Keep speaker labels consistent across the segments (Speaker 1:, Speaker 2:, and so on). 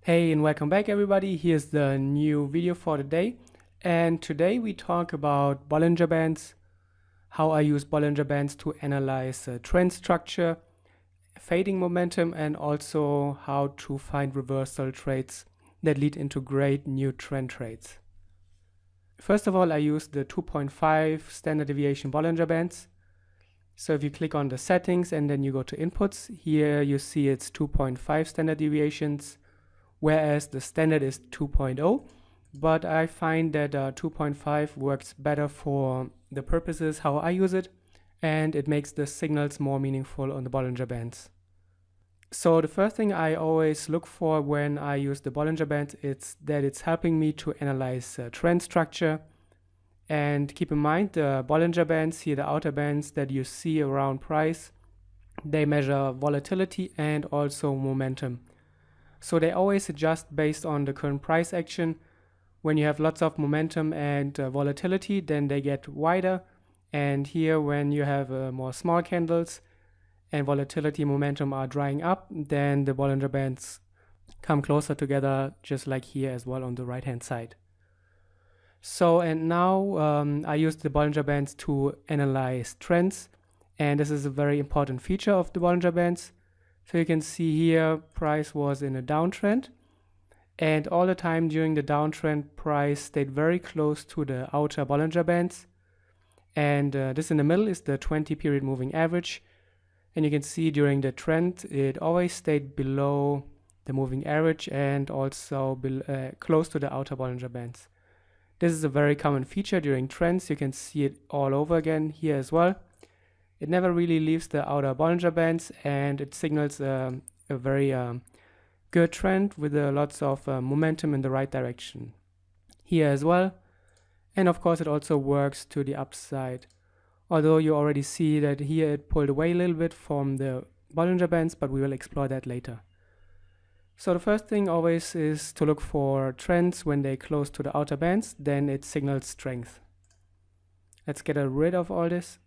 Speaker 1: Hey and welcome back everybody. Here's the new video for the day. And today we talk about Bollinger Bands, how I use Bollinger Bands to analyze trend structure, fading momentum, and also how to find reversal trades that lead into great new trend trades. First of all, I use the 2.5 standard deviation Bollinger Bands. So if you click on the settings and then you go to inputs, here you see it's 2.5 standard deviations, whereas the standard is 2.0, but I find that 2.5 works better for the purposes how I use it, and it makes the signals more meaningful on the Bollinger Bands. So the first thing I always look for when I use the Bollinger Bands is that it's helping me to analyze trend structure. And keep in mind the Bollinger Bands here, the outer bands that you see around price, they measure volatility and also momentum. So they always adjust based on the current price action. When you have lots of momentum and volatility, then they get wider. And here when you have more small candles and volatility momentum are drying up, then the Bollinger Bands come closer together, just like here as well on the right hand side. So and now I use the Bollinger Bands to analyze trends, and this is a very important feature of the Bollinger Bands. So you can see here price was in a downtrend, and all the time during the downtrend price stayed very close to the outer Bollinger Bands, and this in the middle is the 20 period moving average, and you can see during the trend it always stayed below the moving average and also close to the outer Bollinger Bands. This is a very common feature during trends. You can see it all over again here as well. It never really leaves the outer Bollinger Bands, and it signals a very good trend with lots of momentum in the right direction here as well. And of course it also works to the upside, although you already see that here it pulled away a little bit from the Bollinger Bands, but we will explore that later. So the first thing always is to look for trends when they close to the outer bands, then it signals strength. Let's get rid of all this.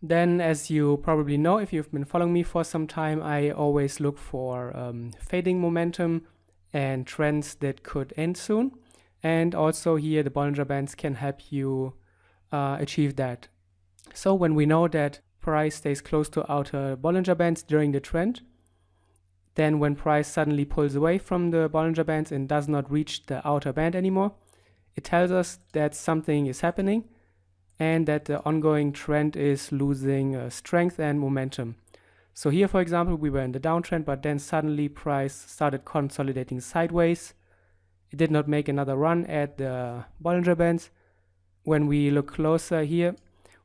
Speaker 1: Then, as you probably know, if you've been following me for some time, I always look for fading momentum and trends that could end soon. And also here the Bollinger Bands can help you achieve that. So when we know that price stays close to outer Bollinger Bands during the trend, then when price suddenly pulls away from the Bollinger Bands and does not reach the outer band anymore, it tells us that something is happening and that the ongoing trend is losing strength and momentum. So here, for example, we were in the downtrend, but then suddenly price started consolidating sideways. It did not make another run at the Bollinger Bands. When we look closer here,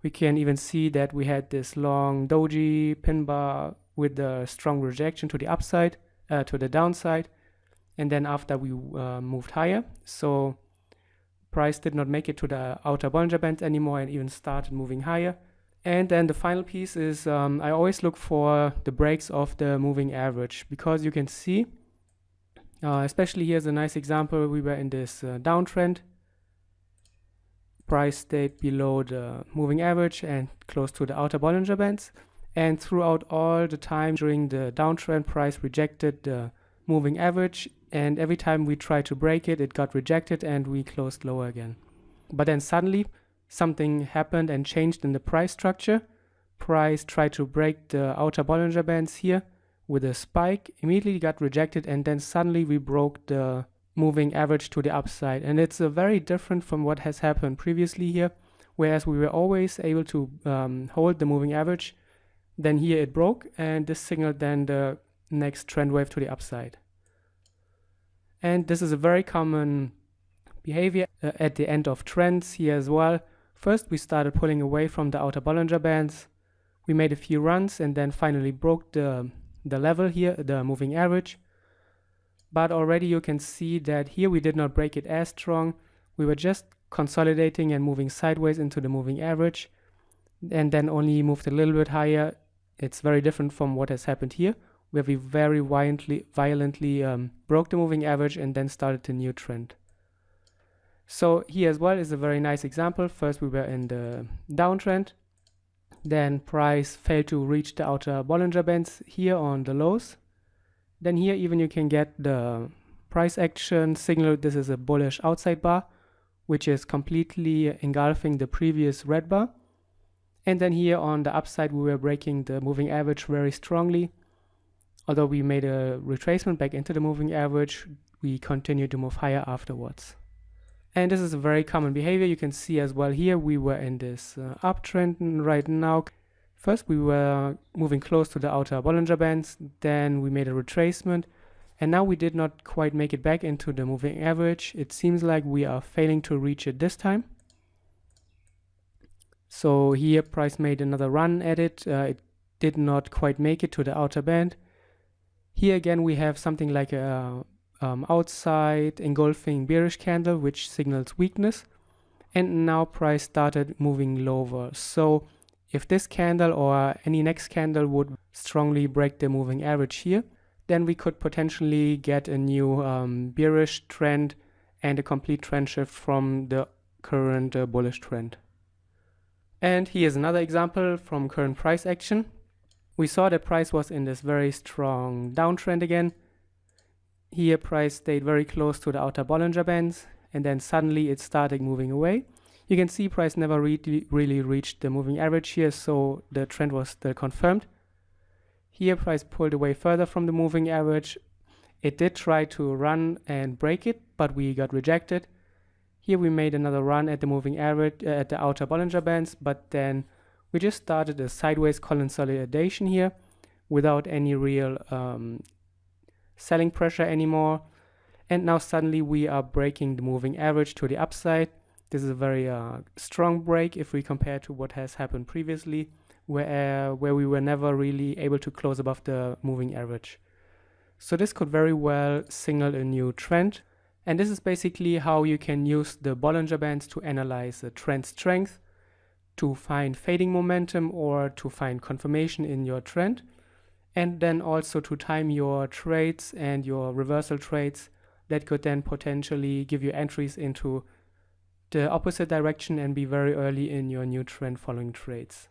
Speaker 1: we can even see that we had this long doji pin bar with the strong rejection to the upside, to the downside, and then after we moved higher. So price did not make it to the outer Bollinger Bands anymore and even started moving higher. And then the final piece is I always look for the breaks of the moving average, because you can see, especially here's a nice example, we were in this downtrend. Price stayed below the moving average and close to the outer Bollinger Bands. And throughout all the time during the downtrend, price rejected the moving average, and every time we tried to break it, it got rejected and we closed lower again. But then suddenly something happened and changed in the price structure. Price tried to break the outer Bollinger Bands here with a spike, immediately got rejected, and then suddenly we broke the moving average to the upside. And it's very different from what has happened previously here, whereas we were always able to hold the moving average. Then here it broke, and this signaled then the next trend wave to the upside. And this is a very common behavior at the end of trends here as well. First we started pulling away from the outer Bollinger Bands. We made a few runs and then finally broke the level here, the moving average. But already you can see that here we did not break it as strong. We were just consolidating and moving sideways into the moving average, and then only moved a little bit higher. It's very different from what has happened here, where we very violently broke the moving average and then started a new trend. So here as well is a very nice example. First we were in the downtrend, then price failed to reach the outer Bollinger Bands here on the lows. Then here even you can get the price action signal. This is a bullish outside bar, which is completely engulfing the previous red bar. And then here on the upside, we were breaking the moving average very strongly. Although we made a retracement back into the moving average, we continued to move higher afterwards. And this is a very common behavior. You can see as well here, we were in this uptrend right now. First, we were moving close to the outer Bollinger Bands. Then we made a retracement. And now we did not quite make it back into the moving average. It seems like we are failing to reach it this time. So here price made another run at it. It did not quite make it to the outer band. Here again we have something like a outside engulfing bearish candle, which signals weakness. And now price started moving lower. So if this candle or any next candle would strongly break the moving average here, then we could potentially get a new bearish trend and a complete trend shift from the current bullish trend. And here's another example from current price action. We saw that price was in this very strong downtrend again. Here price stayed very close to the outer Bollinger Bands, and then suddenly it started moving away. You can see price never really reached the moving average here, so the trend was still confirmed. Here price pulled away further from the moving average. It did try to run and break it, but we got rejected. Here we made another run at the moving average at the outer Bollinger Bands, but then we just started a sideways consolidation here without any real selling pressure anymore. And now suddenly we are breaking the moving average to the upside. This is a very strong break if we compare to what has happened previously, where we were never really able to close above the moving average. So this could very well signal a new trend. And this is basically how you can use the Bollinger Bands to analyze the trend strength, to find fading momentum or to find confirmation in your trend, and then also to time your trades and your reversal trades that could then potentially give you entries into the opposite direction and be very early in your new trend following trades.